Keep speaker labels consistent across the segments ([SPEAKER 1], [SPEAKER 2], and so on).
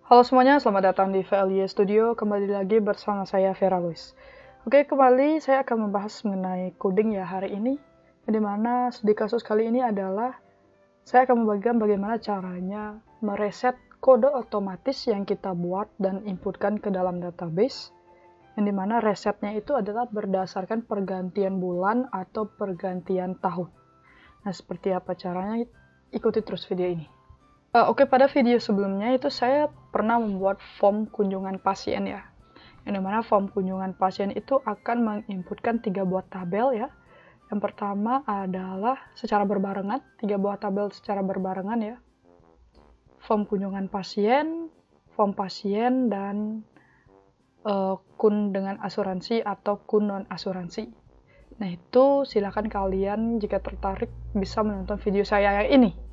[SPEAKER 1] Halo semuanya, selamat datang di VLY Studio. Kembali lagi bersama saya Vera Luis. Oke, kembali saya akan membahas mengenai coding ya hari ini. Di mana studi kasus kali ini adalah saya akan membagikan bagaimana caranya mereset kode otomatis yang kita buat dan inputkan ke dalam database. Yang dimana resetnya itu adalah berdasarkan pergantian bulan atau pergantian tahun. Nah, seperti apa caranya? Ikuti terus video ini. Oke, pada video sebelumnya itu saya pernah membuat form kunjungan pasien ya. Yang dimana form kunjungan pasien itu akan menginputkan 3 buah tabel ya. Yang pertama adalah secara berbarengan, 3 buah tabel secara berbarengan ya. Form kunjungan pasien, form pasien, dan kun dengan asuransi atau kun non asuransi. Nah itu silakan kalian jika tertarik bisa menonton video saya yang ini.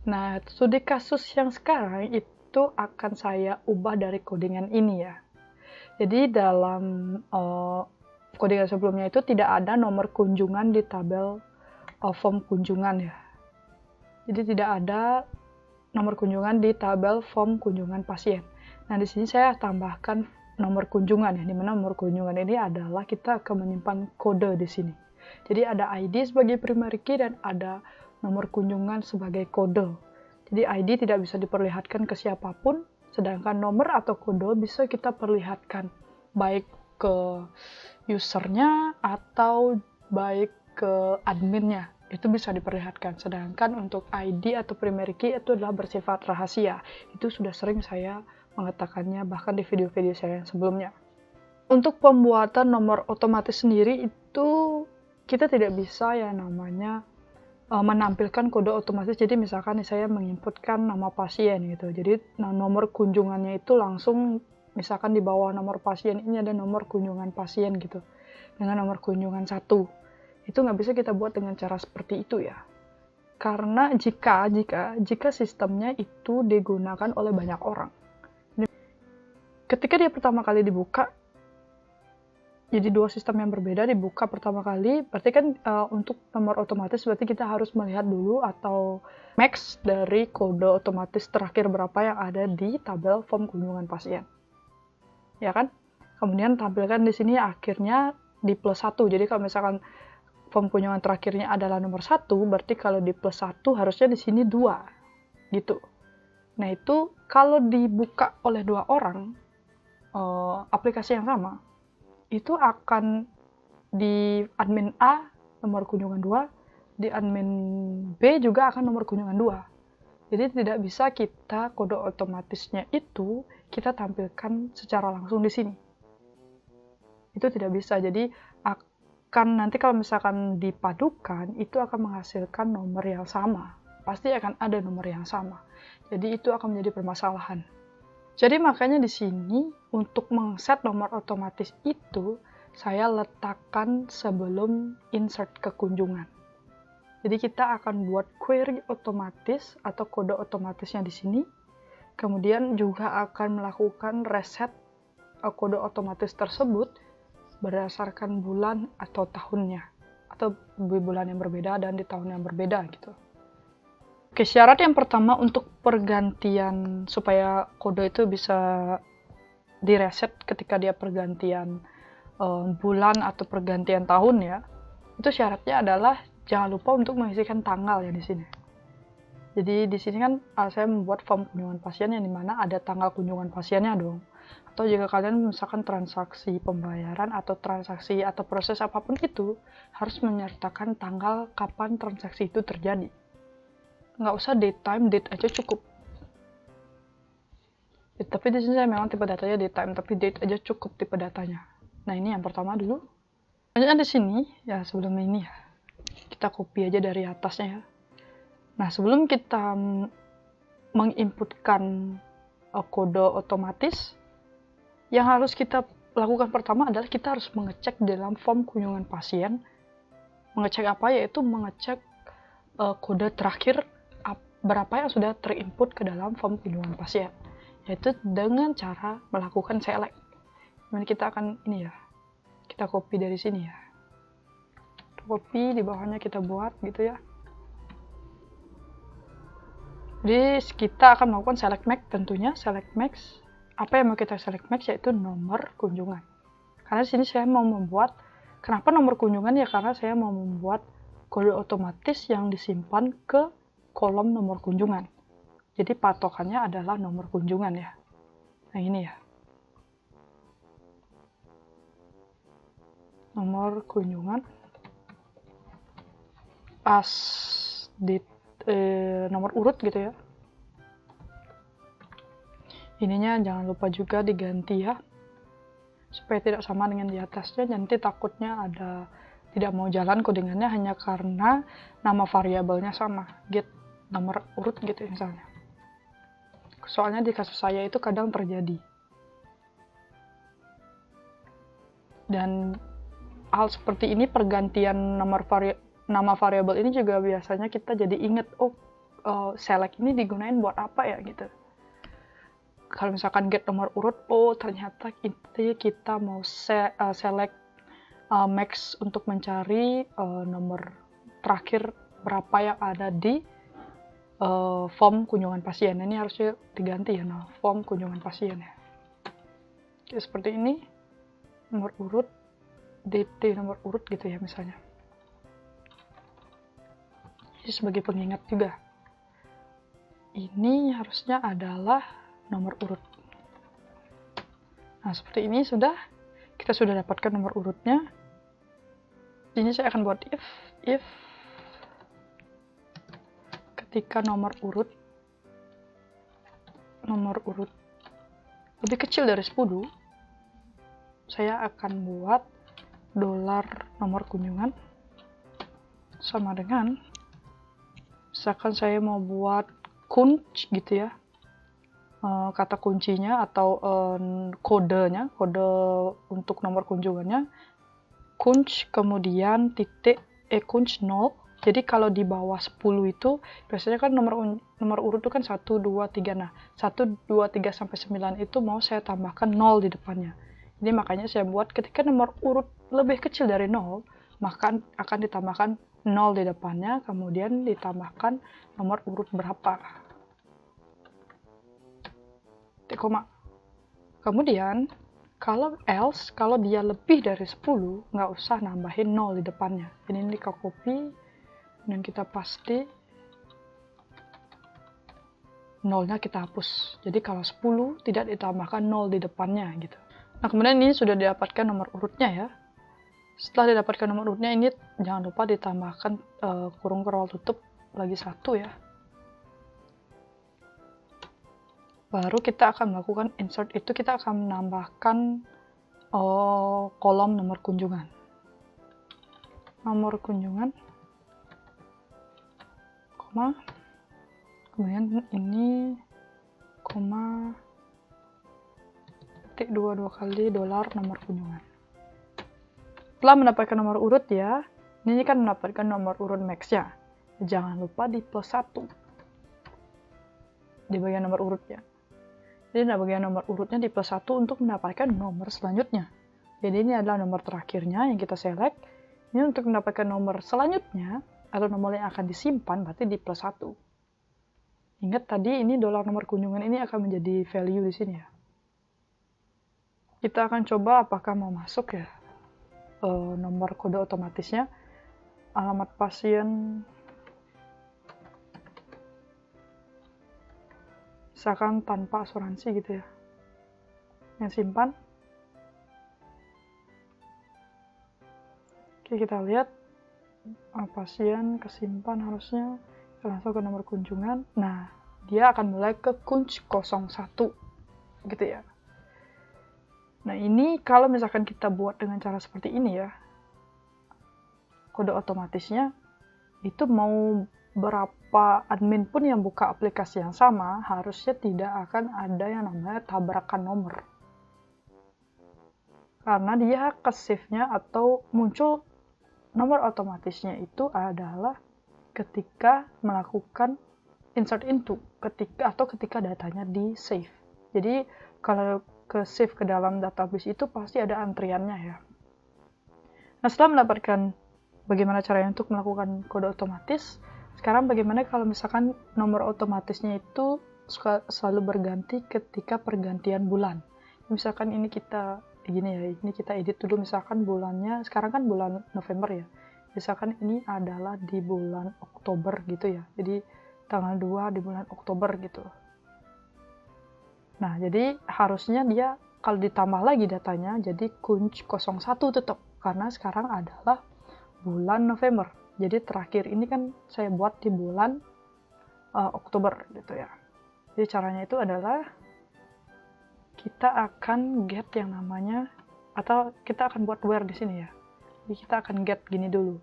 [SPEAKER 1] Nah, studi kasus yang sekarang itu akan saya ubah dari codingan ini ya. Jadi dalam codingan sebelumnya itu tidak ada nomor kunjungan di tabel form kunjungan ya. Jadi tidak ada nomor kunjungan di tabel form kunjungan pasien. Nah, di sini saya tambahkan nomor kunjungan ya, di mana nomor kunjungan ini adalah kita akan menyimpan kode di sini. Jadi ada ID sebagai primary key dan ada nomor kunjungan sebagai kode. Jadi ID tidak bisa diperlihatkan ke siapapun, sedangkan nomor atau kode bisa kita perlihatkan baik ke usernya atau baik ke adminnya. Itu bisa diperlihatkan. Sedangkan untuk ID atau primary key itu adalah bersifat rahasia. Itu sudah sering saya mengatakannya bahkan di video-video saya yang sebelumnya. Untuk pembuatan nomor otomatis sendiri itu kita tidak bisa ya namanya menampilkan kode otomatis. Jadi misalkan saya menginputkan nama pasien gitu. Jadi nomor kunjungannya itu langsung misalkan di bawah nomor pasien ini ada nomor kunjungan pasien gitu. Dengan nomor kunjungan 1. Itu nggak bisa kita buat dengan cara seperti itu ya. Karena jika sistemnya itu digunakan oleh banyak orang. Ketika dia pertama kali dibuka, jadi dua sistem yang berbeda dibuka pertama kali, berarti kan untuk nomor otomatis berarti kita harus melihat dulu atau max dari kode otomatis terakhir berapa yang ada di tabel form kunjungan pasien. Ya kan? Kemudian tampilkan di sini akhirnya di plus 1. Jadi kalau misalkan form kunjungan terakhirnya adalah nomor 1, berarti kalau di plus 1 harusnya di sini 2. Gitu. Nah itu kalau dibuka oleh dua orang, aplikasi yang sama, itu akan di admin A nomor kunjungan 2, di admin B juga akan nomor kunjungan 2. Jadi tidak bisa kita kode otomatisnya itu kita tampilkan secara langsung di sini. Itu tidak bisa. Jadi akan nanti kalau misalkan dipadukan itu akan menghasilkan nomor yang sama. Pasti akan ada nomor yang sama. Jadi itu akan menjadi permasalahan. Jadi makanya di sini untuk mengset nomor otomatis itu saya letakkan sebelum insert ke kunjungan. Jadi kita akan buat query otomatis atau kode otomatisnya di sini. Kemudian juga akan melakukan reset kode otomatis tersebut berdasarkan bulan atau tahunnya. Atau di bulan yang berbeda dan di tahun yang berbeda gitu. Oke, syarat yang pertama untuk pergantian supaya kode itu bisa direset ketika dia pergantian bulan atau pergantian tahun ya. Itu syaratnya adalah jangan lupa untuk mengisikan tanggal ya di sini. Jadi di sini kan saya membuat form kunjungan pasien yang dimana ada tanggal kunjungan pasiennya dong. Atau jika kalian misalkan transaksi pembayaran atau transaksi atau proses apapun itu harus menyertakan tanggal kapan transaksi itu terjadi. Nggak usah date time, date aja cukup. Tapi di sini saya memang tipe datanya date time, tapi date aja cukup tipe datanya. Nah ini yang pertama dulu. Lanjutnya di sini ya sebelum ini ya kita copy aja dari atasnya ya. Nah sebelum kita menginputkan kode otomatis, yang harus kita lakukan pertama adalah kita harus mengecek dalam form kunjungan pasien. Mengecek apa? Yaitu mengecek kode terakhir berapa yang sudah terinput ke dalam form kunjungan pasien, yaitu dengan cara melakukan select. Kemudian kita akan ini ya, kita copy dari sini ya, copy di bawahnya kita buat gitu ya. Jadi kita akan melakukan select max tentunya. Select max, apa yang mau kita select max yaitu nomor kunjungan. Karena di sini saya mau membuat, kenapa nomor kunjungan ya, karena saya mau membuat kode otomatis yang disimpan ke kolom nomor kunjungan. Jadi patokannya adalah nomor kunjungan ya. Nah ini ya. Nomor kunjungan pas di nomor urut gitu ya. Ininya jangan lupa juga diganti ya, supaya tidak sama dengan di atasnya. Nanti takutnya ada tidak mau jalan codingannya hanya karena nama variabelnya sama, get nomor urut gitu misalnya. Soalnya di kasus saya itu kadang terjadi. Dan hal seperti ini, pergantian nama variabel ini juga biasanya kita jadi inget, select ini digunain buat apa ya gitu. Kalau misalkan get nomor urut, ternyata kita mau select max untuk mencari nomor terakhir berapa yang ada di form kunjungan pasien. Ini harusnya diganti ya, form kunjungan pasien ya. Oke, seperti ini, nomor urut, DT nomor urut gitu ya misalnya. Ini sebagai pengingat juga. Ini harusnya adalah nomor urut. Nah, seperti ini kita sudah dapatkan nomor urutnya. Ini saya akan buat if ketika nomor urut lebih kecil dari 10, saya akan buat dolar nomor kunjungan sama dengan, misalkan saya mau buat kunci gitu ya, kata kuncinya atau kode untuk nomor kunjungannya kunci kemudian titik kunci 0. Jadi kalau di bawah 10 itu biasanya kan nomor urut itu kan 1, 2, 3. Nah, 1, 2, 3 sampai 9 itu mau saya tambahkan 0 di depannya. Jadi makanya saya buat ketika nomor urut lebih kecil dari 0, maka akan ditambahkan 0 di depannya, kemudian ditambahkan nomor urut berapa. Koma. Kemudian kalau dia lebih dari 10, nggak usah nambahin 0 di depannya. Ini kita copy dan kita paste, 0-nya kita hapus. Jadi kalau 10 tidak ditambahkan 0 di depannya gitu. Nah, kemudian ini sudah didapatkan nomor urutnya ya. Setelah didapatkan nomor urutnya, ini jangan lupa ditambahkan kurung kerol tutup lagi 1 ya. Baru kita akan melakukan insert, itu kita akan menambahkan kolom nomor kunjungan. Nomor kunjungan, koma, kemudian ini, koma, titik 2 kali dolar nomor kunjungan. Setelah mendapatkan nomor urut ya, ini kan mendapatkan nomor urut max-nya. Jangan lupa di plus 1 di bagian nomor urutnya. Jadi bagian nomor urutnya di plus 1 untuk mendapatkan nomor selanjutnya. Jadi ini adalah nomor terakhirnya yang kita select. Ini untuk mendapatkan nomor selanjutnya, atau nomor yang akan disimpan, berarti di plus 1. Ingat tadi ini dolar nomor kunjungan ini akan menjadi value di sini ya. Kita akan coba apakah mau masuk ya nomor kode otomatisnya. Alamat pasien, misalkan tanpa asuransi gitu ya, yang simpan. Oke, kita lihat pasien kesimpan, harusnya langsung ke nomor kunjungan. Nah, dia akan mulai ke kunci 01 gitu ya. Nah, ini kalau misalkan kita buat dengan cara seperti ini ya, kode otomatisnya itu mau berapa admin pun yang buka aplikasi yang sama, harusnya tidak akan ada yang namanya tabrakan nomor. Karena dia ke save-nya atau muncul nomor otomatisnya itu adalah ketika melakukan insert into, ketika datanya di save. Jadi kalau ke save ke dalam database itu pasti ada antriannya ya. Nah, setelah mendapatkan bagaimana caranya untuk melakukan kode otomatis, Sekarang bagaimana kalau misalkan nomor otomatisnya itu selalu berganti ketika pergantian bulan. Misalkan ini kita gini ya, ini kita edit dulu, misalkan bulannya, sekarang kan bulan November ya. Misalkan ini adalah di bulan Oktober gitu ya. Jadi tanggal 2 di bulan Oktober gitu. Nah, jadi harusnya dia kalau ditambah lagi datanya jadi kunci 01 tetap, karena sekarang adalah bulan November. Jadi terakhir ini kan saya buat di bulan Oktober gitu ya. Jadi caranya itu adalah kita akan get yang namanya, atau kita akan buat where di sini ya. Jadi kita akan get gini dulu,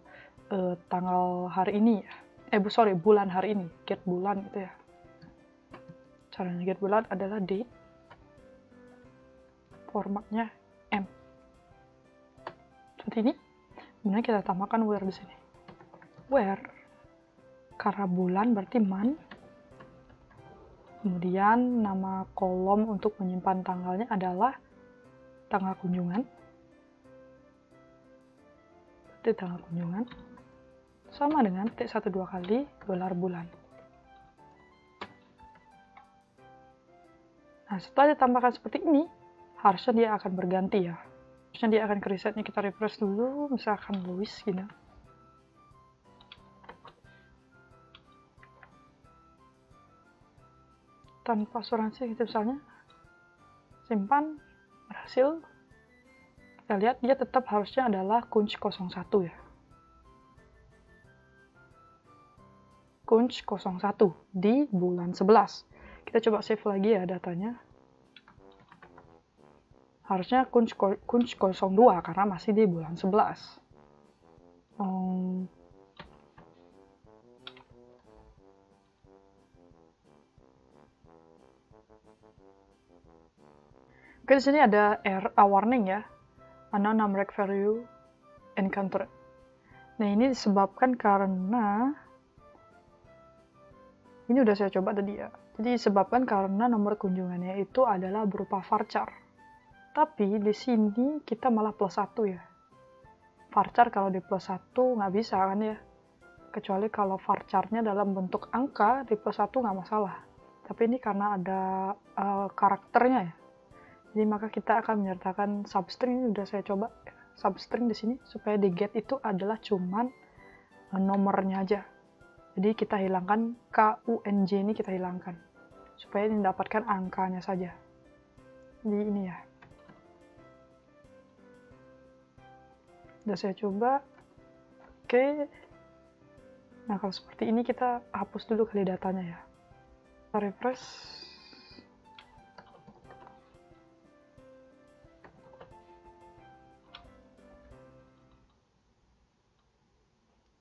[SPEAKER 1] tanggal hari ini ya. Bulan hari ini, get bulan gitu ya. Caranya get bulan adalah date, formatnya M. Seperti ini. Kemudian kita tambahkan where di sini. Where, karena bulan berarti month. Kemudian nama kolom untuk menyimpan tanggalnya adalah tanggal kunjungan. Berarti tanggal kunjungan sama dengan T12 kali $bulan. Nah, setelah ditambahkan seperti ini, harusnya dia akan berganti ya. Harusnya dia akan ke resetnya, kita refresh dulu, misalkan Louis gini. Tanpa asuransi gitu misalnya. Simpan, berhasil. Kita lihat dia tetap harusnya adalah kunci 01 ya. Kunci 01 di bulan 11. Kita coba save lagi ya datanya. Harusnya kunci 02 karena masih di bulan 11. Oke, di sini ada warning ya. Unknown numeric value encountered. Nah, ini disebabkan karena ini udah saya coba tadi ya. Jadi disebabkan karena nomor kunjungannya itu adalah berupa varchar. Tapi di sini kita malah +1 ya. Varchar kalau di +1 nggak bisa kan ya. Kecuali kalau varcharnya dalam bentuk angka, di +1 nggak masalah. Tapi ini karena ada karakternya ya. Jadi maka kita akan menyertakan substring. Ini udah saya coba substring di sini supaya di get itu adalah cuman nomornya aja. Jadi kita hilangkan KUNJ, ini kita hilangkan supaya mendapatkan angkanya saja. Jadi ini ya. Udah saya coba. Oke. Nah, kalau seperti ini kita hapus dulu kali datanya ya. Kita refresh.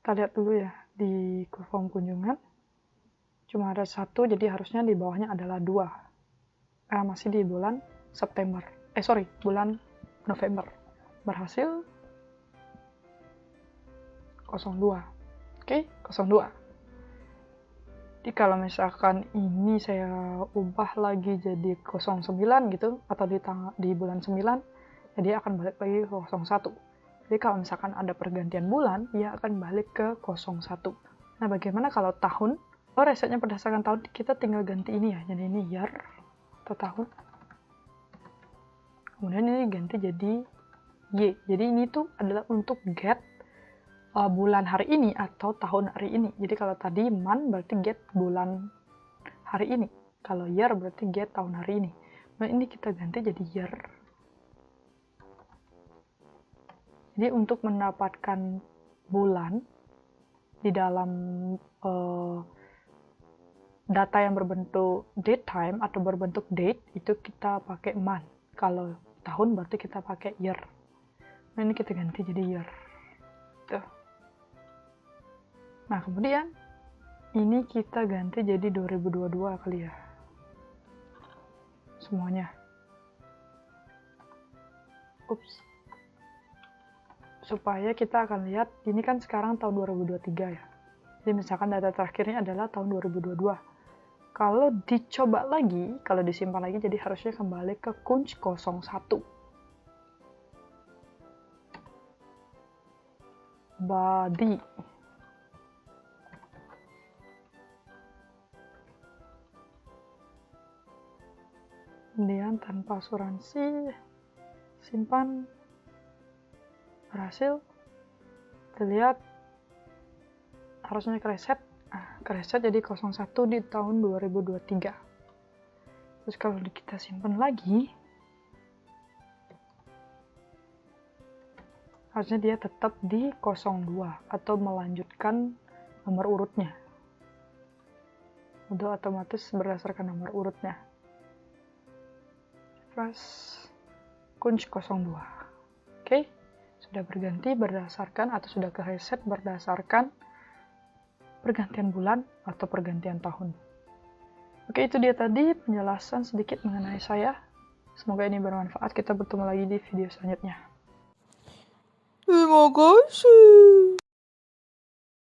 [SPEAKER 1] Kita lihat dulu ya di form kunjungan. Cuma ada 1, jadi harusnya di bawahnya adalah 2. Masih di bulan September. Bulan November. Berhasil 02. Oke, 02. Jadi kalau misalkan ini saya ubah lagi jadi 09 gitu, atau di bulan 9, jadi akan balik lagi ke 01. Jadi kalau misalkan ada pergantian bulan, dia akan balik ke 01. Nah, bagaimana kalau tahun? Kalau resetnya berdasarkan tahun, kita tinggal ganti ini ya. Jadi ini year atau tahun. Kemudian ini ganti jadi Y. Jadi ini tuh adalah untuk get bulan hari ini atau tahun hari ini. Jadi kalau tadi month berarti get bulan hari ini. Kalau year berarti get tahun hari ini. Nah, ini kita ganti jadi year. Jadi untuk mendapatkan bulan di dalam data yang berbentuk date time atau berbentuk date, itu kita pakai month. Kalau tahun berarti kita pakai year. Nah, ini kita ganti jadi year. Tuh. Nah, kemudian ini kita ganti jadi 2022 kali ya. Semuanya. Ups. Supaya kita akan lihat, ini kan sekarang tahun 2023 ya. Jadi misalkan data terakhirnya adalah tahun 2022. Kalau dicoba lagi, kalau disimpan lagi, jadi harusnya kembali ke kunci 01. Body. kemudian tanpa asuransi, simpan, berhasil, terlihat harusnya kereset, kereset jadi 01 di tahun 2023. Terus kalau kita simpan lagi, harusnya dia tetap di 02 atau melanjutkan nomor urutnya. Udah otomatis berdasarkan nomor urutnya. Press kunci 02. Oke, sudah berganti berdasarkan atau sudah kereset berdasarkan pergantian bulan atau pergantian tahun. Oke, itu dia tadi penjelasan sedikit mengenai saya. Semoga ini bermanfaat. Kita bertemu lagi di video selanjutnya.
[SPEAKER 2] Terima kasih.